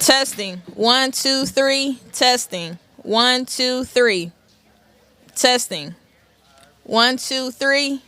Testing. 1, 2, 3. Testing. 1, 2, 3. Testing. 1, 2, 3.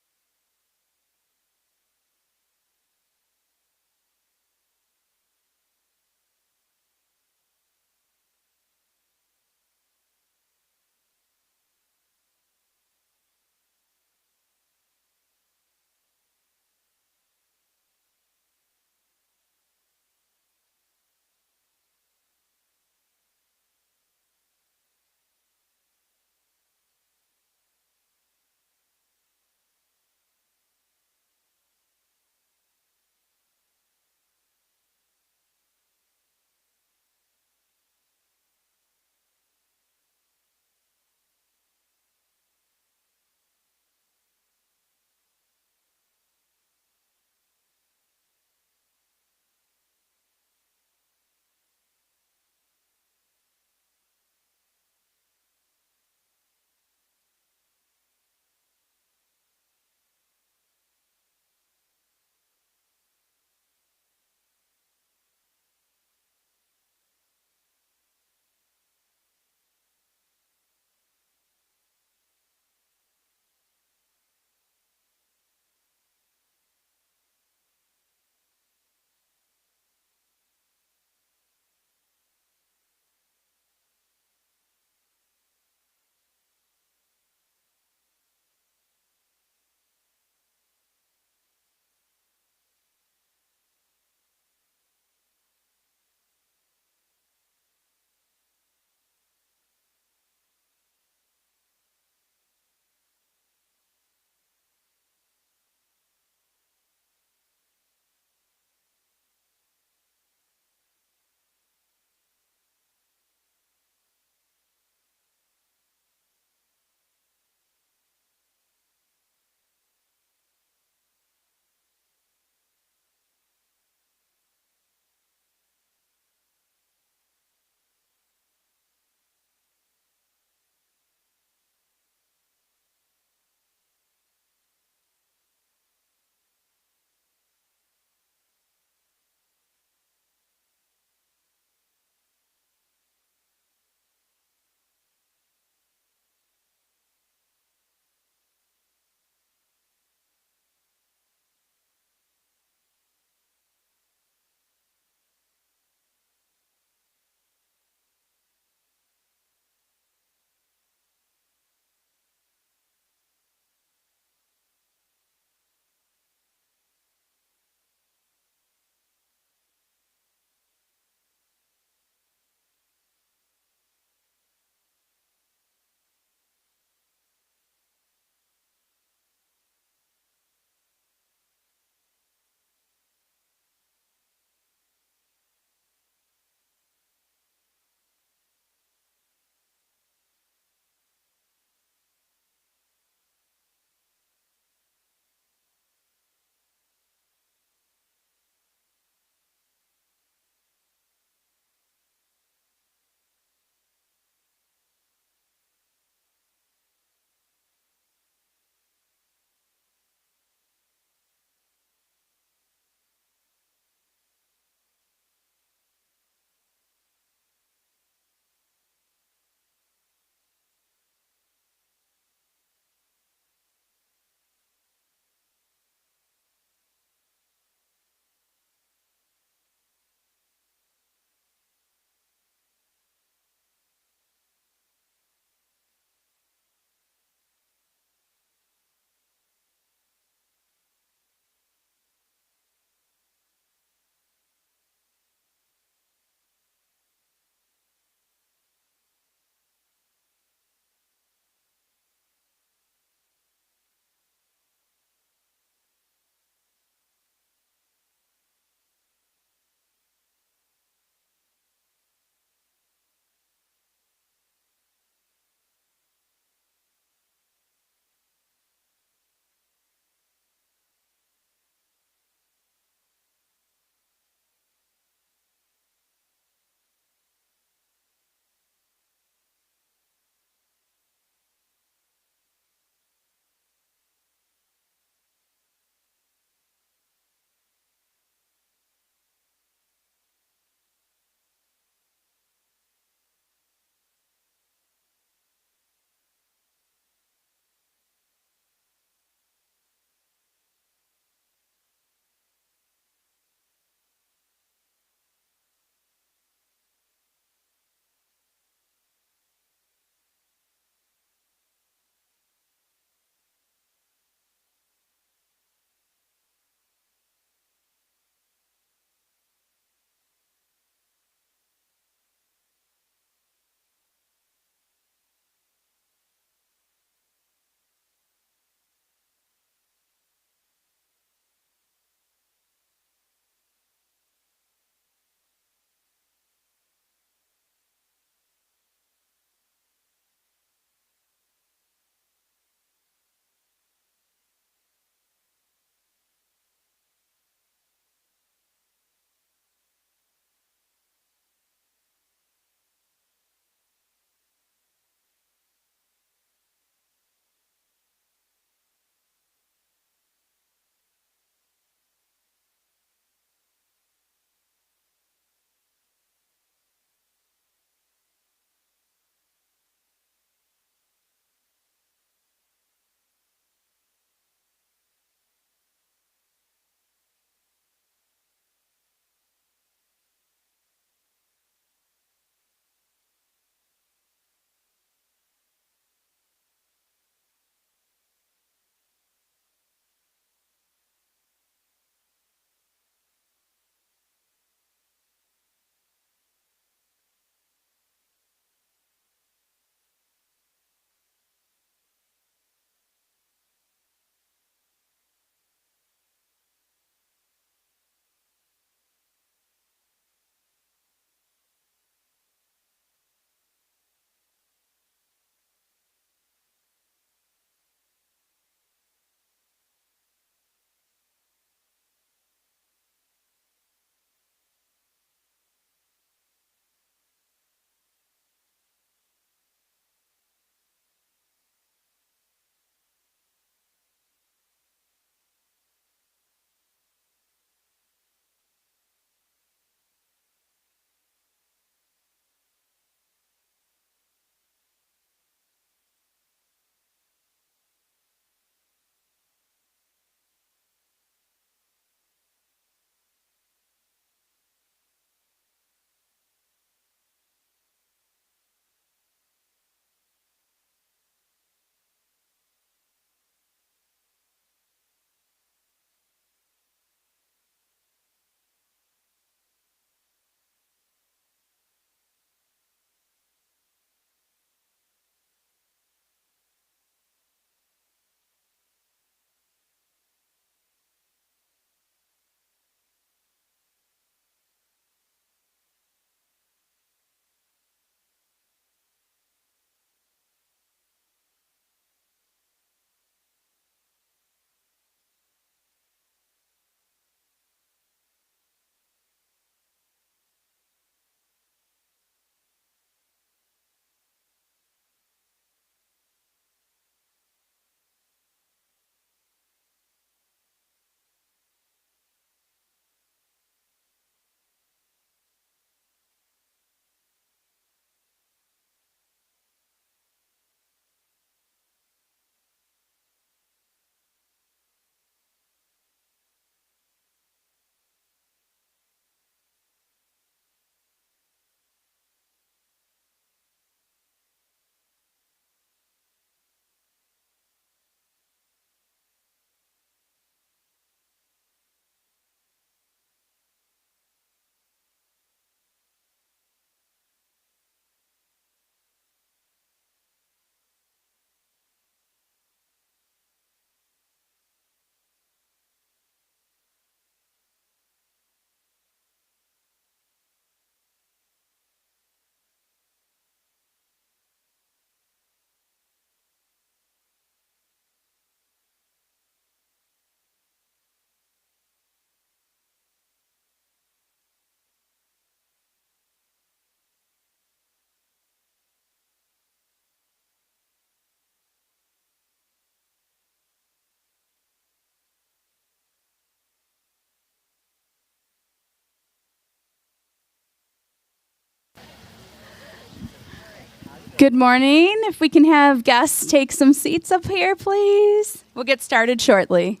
Good morning. If we can have guests take some seats up here, please. We'll get started shortly.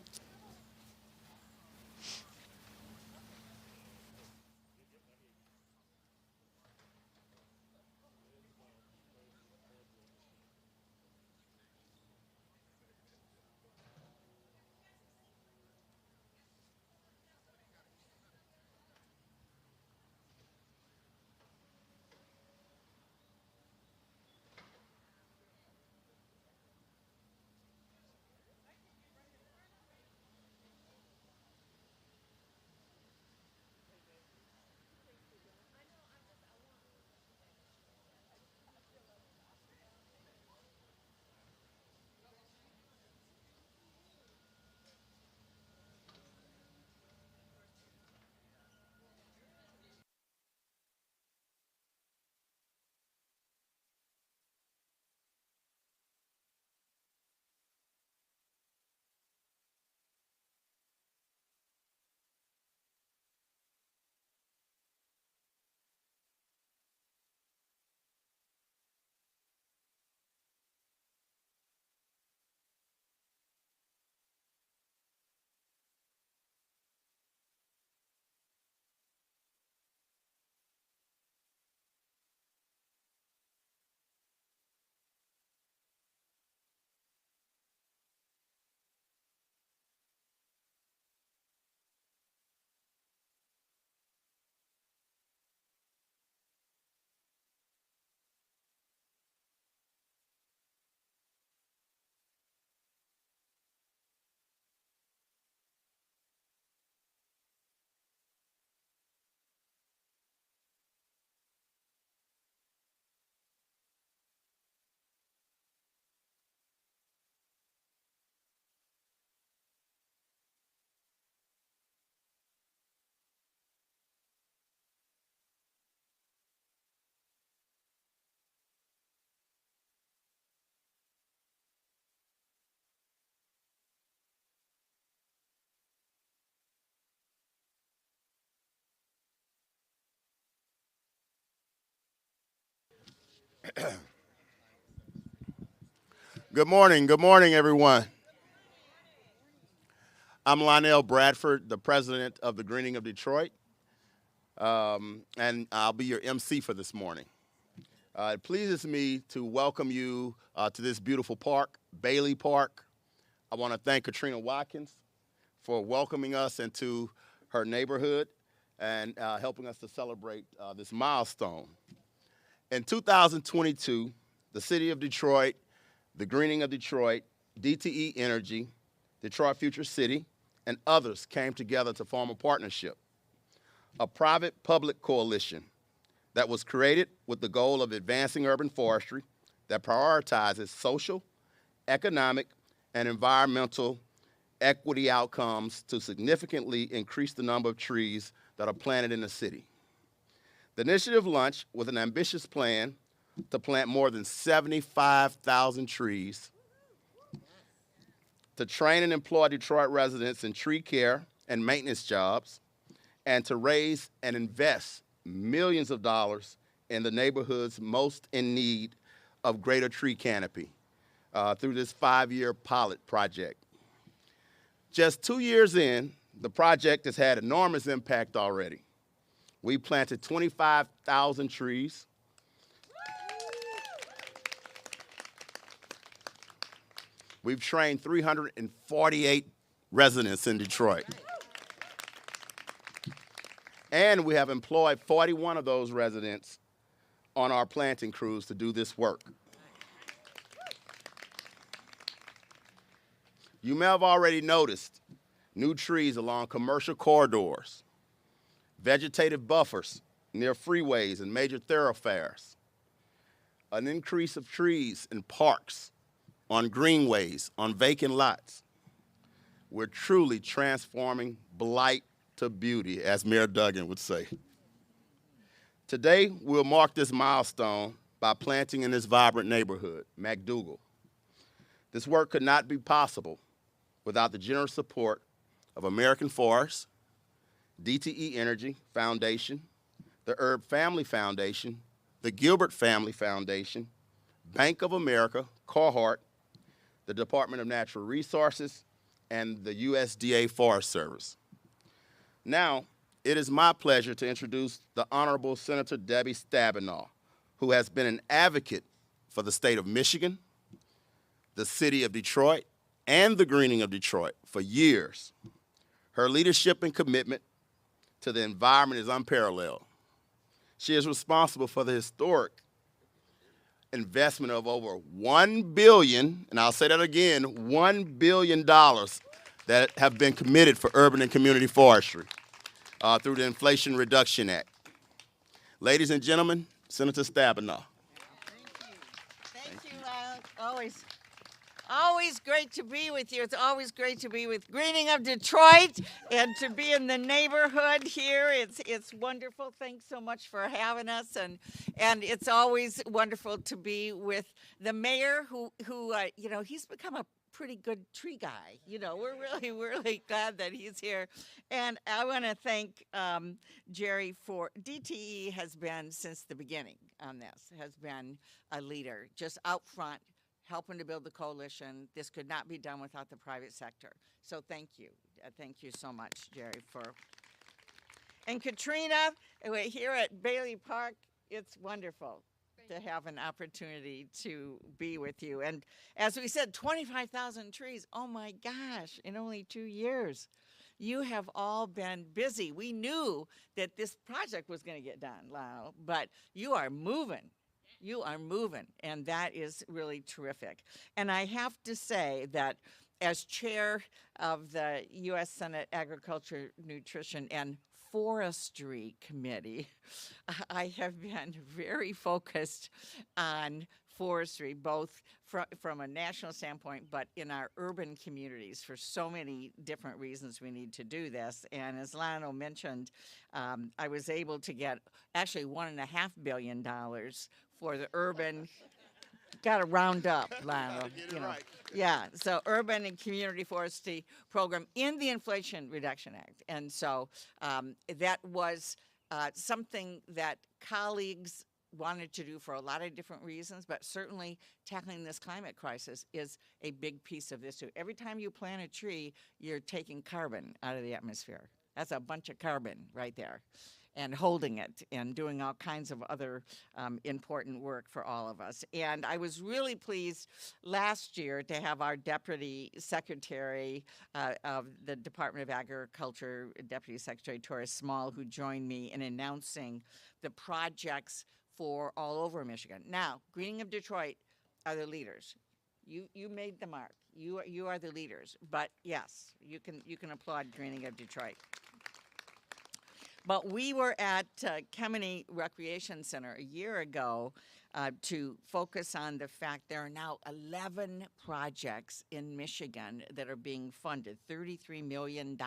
Good morning, everyone. I'm Lionel Bradford, the president of the Greening of Detroit, and I'll be your MC for this morning. It pleases me to welcome you to this beautiful park, Bailey Park. I want to thank Katrina Watkins for welcoming us into her neighborhood and helping us to celebrate this milestone. In 2022, the city of Detroit, the Greening of Detroit, DTE Energy, Detroit Future City, and others came together to form a partnership, a private-public coalition that was created with the goal of advancing urban forestry that prioritizes social, economic, and environmental equity outcomes to significantly increase the number of trees that are planted in the city. The initiative launched with an ambitious plan to plant more than 75,000 trees, to train and employ Detroit residents in tree care and maintenance jobs, and to raise and invest millions of dollars in the neighborhoods most in need of greater tree canopy through this 5-year pilot project. Just 2 years in, the project has had enormous impact already. We planted 25,000 trees. We've trained 348 residents in Detroit. And we have employed 41 of those residents on our planting crews to do this work. You may have already noticed new trees along commercial corridors, vegetative buffers near freeways and major thoroughfares, an increase of trees in parks, on greenways, on vacant lots. We're truly transforming blight to beauty, as Mayor Duggan would say. Today, we'll mark this milestone by planting in this vibrant neighborhood, McDougal. This work could not be possible without the generous support of American Forests, DTE Energy Foundation, the Herb Family Foundation, the Gilbert Family Foundation, Bank of America, Carhartt, the Department of Natural Resources, and the USDA Forest Service. Now, it is my pleasure to introduce the Honorable Senator Debbie Stabenow, who has been an advocate for the state of Michigan, the city of Detroit, and the greening of Detroit for years. Her leadership and commitment to the environment is unparalleled. She is responsible for the historic investment of over $1 billion, and I'll say that again, $1 billion that have been committed for urban and community forestry through the Inflation Reduction Act. Ladies and gentlemen, Senator Stabenow. Thank you. Always great to be with you. It's always great to be with Greening of Detroit and to be in the neighborhood here. It's wonderful. Thanks so much for having us, and it's always wonderful to be with the mayor, who he's become a pretty good tree guy. We're really glad that he's here. And I want to thank Jerry for DTE has been since the beginning on this, has been a leader, just out front, helping to build the coalition. This could not be done without the private sector. So thank you. Thank you so much, Jerry. And Katrina, here at Bailey Park, it's wonderful to have an opportunity to be with you. And as we said, 25,000 trees. Oh my gosh, in only 2 years. You have all been busy. We knew that this project was going to get done, Lyle, but you are moving. You are moving, and that is really terrific. And I have to say that as chair of the U.S. Senate Agriculture, Nutrition, and Forestry Committee, I have been very focused on forestry, both from a national standpoint, but in our urban communities for so many different reasons we need to do this. And as Lionel mentioned, I was able to get actually $1.5 billion for the urban, got to round up, Lionel. Right. Yeah, so urban and community forestry program in the Inflation Reduction Act. And so that was something that colleagues wanted to do for a lot of different reasons, but certainly tackling this climate crisis is a big piece of this too. Every time you plant a tree, you're taking carbon out of the atmosphere. That's a bunch of carbon right there, and holding it and doing all kinds of other important work for all of us. And I was really pleased last year to have our Deputy Secretary of the Department of Agriculture, Deputy Secretary Torres Small, who joined me in announcing the projects for all over Michigan. Now, Greening of Detroit are the leaders. You made the mark. You are the leaders. But yes, you can applaud Greening of Detroit. But we were at Kemeny Recreation Center a year ago to focus on the fact there are now 11 projects in Michigan that are being funded, $33 million.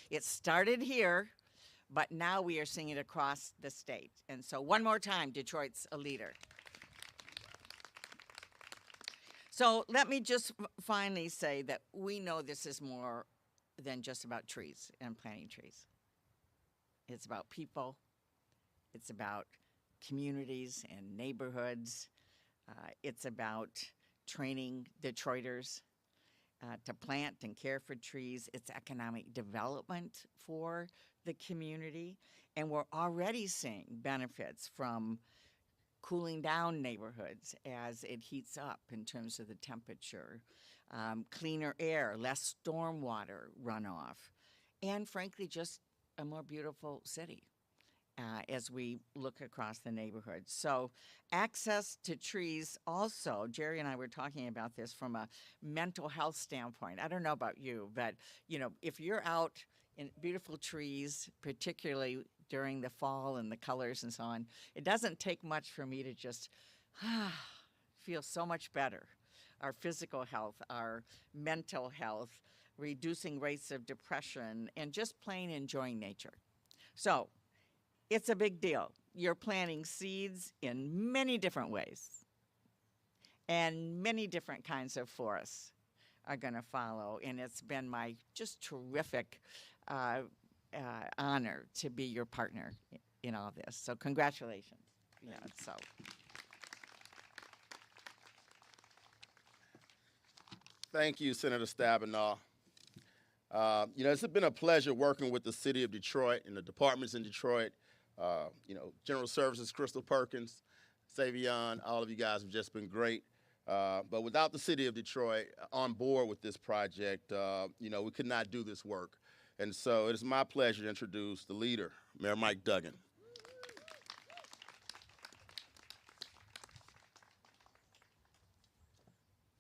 It started here, but now we are seeing it across the state. And so one more time, Detroit's a leader. So let me just finally say that we know this is more than just about trees and planting trees. It's about people. It's about communities and neighborhoods. It's about training Detroiters to plant and care for trees. It's economic development for the community. And we're already seeing benefits from cooling down neighborhoods as it heats up in terms of the temperature, cleaner air, less stormwater runoff, and frankly, just a more beautiful city as we look across the neighborhood. So access to trees also, Jerry and I were talking about this from a mental health standpoint. I don't know about you, but if you're out in beautiful trees, particularly during the fall and the colors and so on, it doesn't take much for me to just feel so much better. Our physical health, our mental health, reducing rates of depression, and just plain enjoying nature. So it's a big deal. You're planting seeds in many different ways, and many different kinds of forests are going to follow. And it's been my just terrific honor to be your partner in all this. So congratulations. So. Thank you, Senator Stabenow. It's been a pleasure working with the city of Detroit and the departments in Detroit. General Services, Crystal Perkins, Savion, all of you guys have just been great. But without the city of Detroit on board with this project, we could not do this work. And so it is my pleasure to introduce the leader, Mayor Mike Duggan.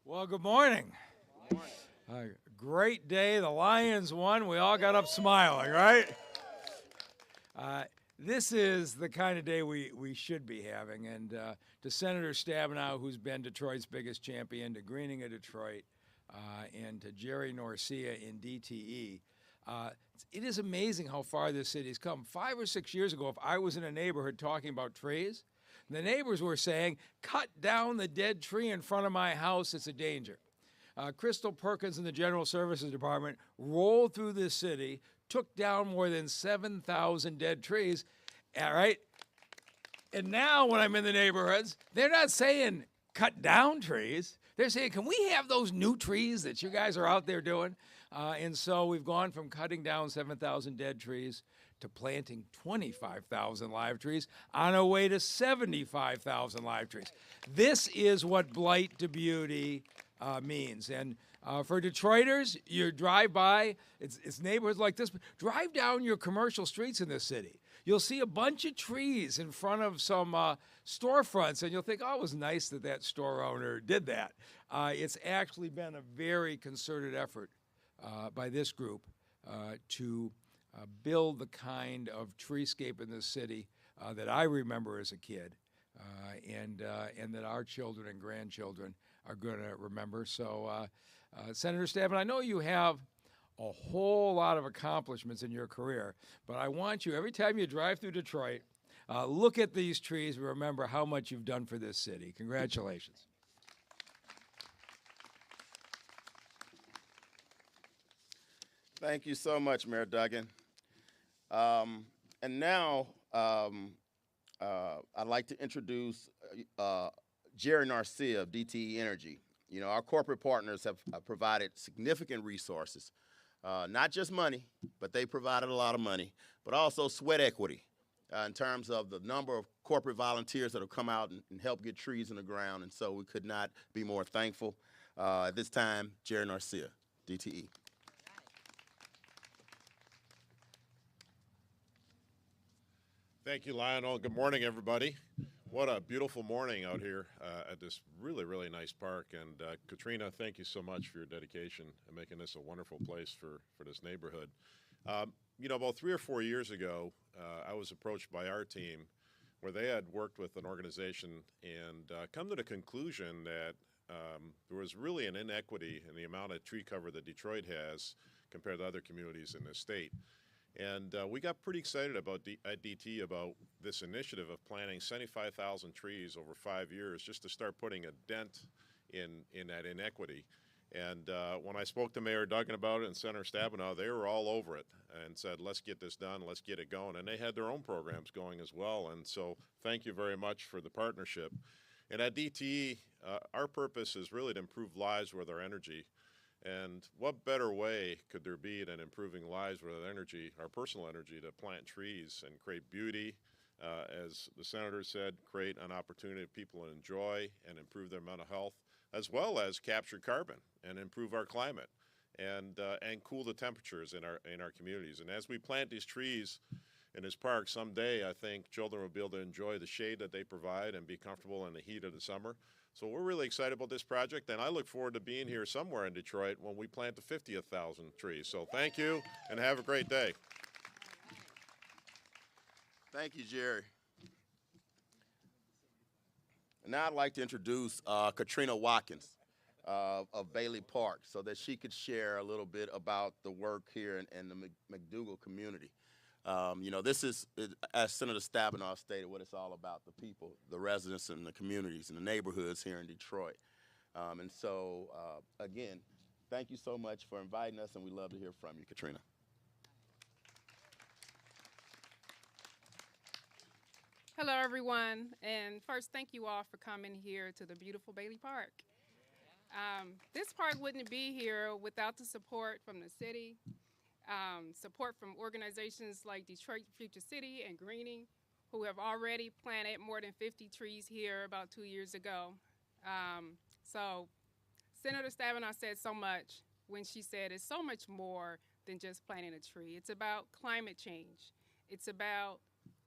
Well, good morning. Good morning. Great day. The Lions won. We all got up smiling, right? This is the kind of day we should be having. And to Senator Stabenow, who's been Detroit's biggest champion, to Greening of Detroit, and to Jerry Norcia in DTE, it is amazing how far this city's come. 5 or 6 years ago, if I was in a neighborhood talking about trees, the neighbors were saying, cut down the dead tree in front of my house, it's a danger. Crystal Perkins and the General Services Department rolled through this city, took down more than 7,000 dead trees, all right? And now when I'm in the neighborhoods, they're not saying cut down trees. They're saying, can we have those new trees that you guys are out there doing? And so we've gone from cutting down 7,000 dead trees to planting 25,000 live trees on our way to 75,000 live trees. This is what blight to beauty means. And for Detroiters, you drive by, it's neighborhoods like this, drive down your commercial streets in this city. You'll see a bunch of trees in front of some storefronts, and you'll think, oh, it was nice that that store owner did that. It's actually been a very concerted effort by this group to build the kind of treescape in this city that I remember as a kid, and that our children and grandchildren are going to remember. So, Senator Stabenow, I know you have a whole lot of accomplishments in your career, but I want you, every time you drive through Detroit, look at these trees and remember how much you've done for this city. Congratulations. Thank you so much, Mayor Duggan. And now I'd like to introduce Jerry Norcia of DTE Energy. Our corporate partners have provided significant resources, not just money, but they provided a lot of money, but also sweat equity in terms of the number of corporate volunteers that have come out and helped get trees in the ground. And so we could not be more thankful. At this time, Jerry Norcia, DTE. Thank you, Lionel. Good morning, everybody. What a beautiful morning out here at this really, really nice park. And Katrina, thank you so much for your dedication and making this a wonderful place for this neighborhood. About 3 or 4 years ago, I was approached by our team where they had worked with an organization and come to the conclusion that there was really an inequity in the amount of tree cover that Detroit has compared to other communities in the state. And we got pretty excited at DT about this initiative of planting 75,000 trees over 5 years just to start putting a dent in that inequity. And when I spoke to Mayor Duggan about it and Senator Stabenow, they were all over it and said, let's get this done, let's get it going. And they had their own programs going as well. And so thank you very much for the partnership. And at DTE, our purpose is really to improve lives with our energy. And what better way could there be than improving lives with energy, our personal energy, to plant trees and create beauty, as the senator said, create an opportunity for people to enjoy and improve their mental health, as well as capture carbon and improve our climate and cool the temperatures in our communities. And as we plant these trees in this park, someday I think children will be able to enjoy the shade that they provide and be comfortable in the heat of the summer. So we're really excited about this project, and I look forward to being here somewhere in Detroit when we plant the 50th thousand trees. So thank you, and have a great day. Thank you, Jerry. And now I'd like to introduce Katrina Watkins of Bailey Park so that she could share a little bit about the work here in the McDougal community. This is, as Senator Stabenow stated, what it's all about, the people, the residents and the communities and the neighborhoods here in Detroit. Again, thank you so much for inviting us, and we love to hear from you, Katrina. Hello, everyone. And first, thank you all for coming here to the beautiful Bailey Park. This park wouldn't be here without the support from the city, support from organizations like Detroit Future City and Greening, who have already planted more than 50 trees here about 2 years ago. So Senator Stabenow said so much when she said it's so much more than just planting a tree. It's about climate change. It's about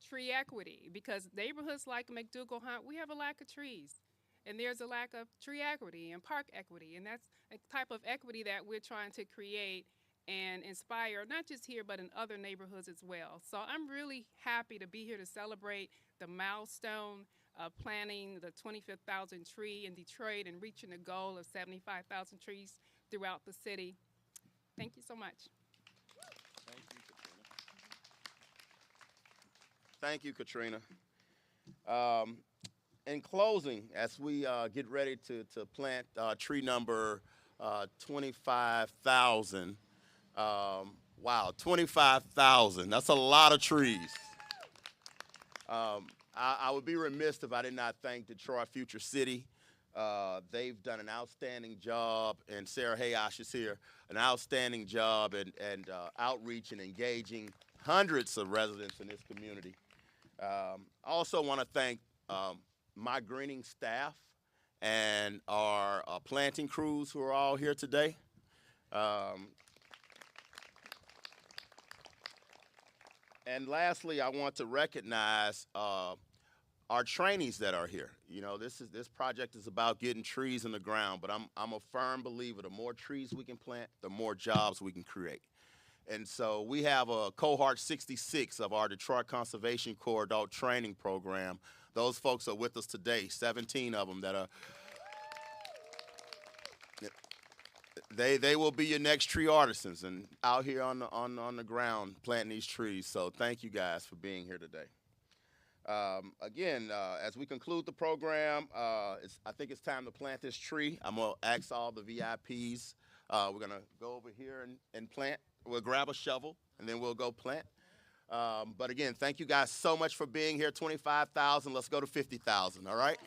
tree equity, because neighborhoods like McDougal Hunt, we have a lack of trees. And there's a lack of tree equity and park equity. And that's a type of equity that we're trying to create and inspire, not just here, but in other neighborhoods as well. So I'm really happy to be here to celebrate the milestone of planting the 25,000 tree in Detroit and reaching the goal of 75,000 trees throughout the city. Thank you so much. Thank you, Katrina. In closing, as we get ready to plant tree number 25,000, wow, 25,000, that's a lot of trees. I would be remiss if I did not thank Detroit Future City. They've done an outstanding job, and Sarah Hayosh is here, an outstanding job and outreach and engaging hundreds of residents in this community. I also want to thank my greening staff and our planting crews who are all here today. And lastly, I want to recognize our trainees that are here. You know, this project is about getting trees in the ground, but I'm a firm believer the more trees we can plant, the more jobs we can create. And so we have a cohort 66 of our Detroit Conservation Corps adult training program. Those folks are with us today, 17 of them that are, they will be your next tree artisans and out here on the ground planting these trees. So thank you guys for being here today. Again, as we conclude the program, I think it's time to plant this tree. I'm gonna ask all the VIPs, we're gonna go over here and plant. We'll grab a shovel and then we'll go plant. But again, thank you guys so much for being here. 25,000, let's go to 50,000, all right?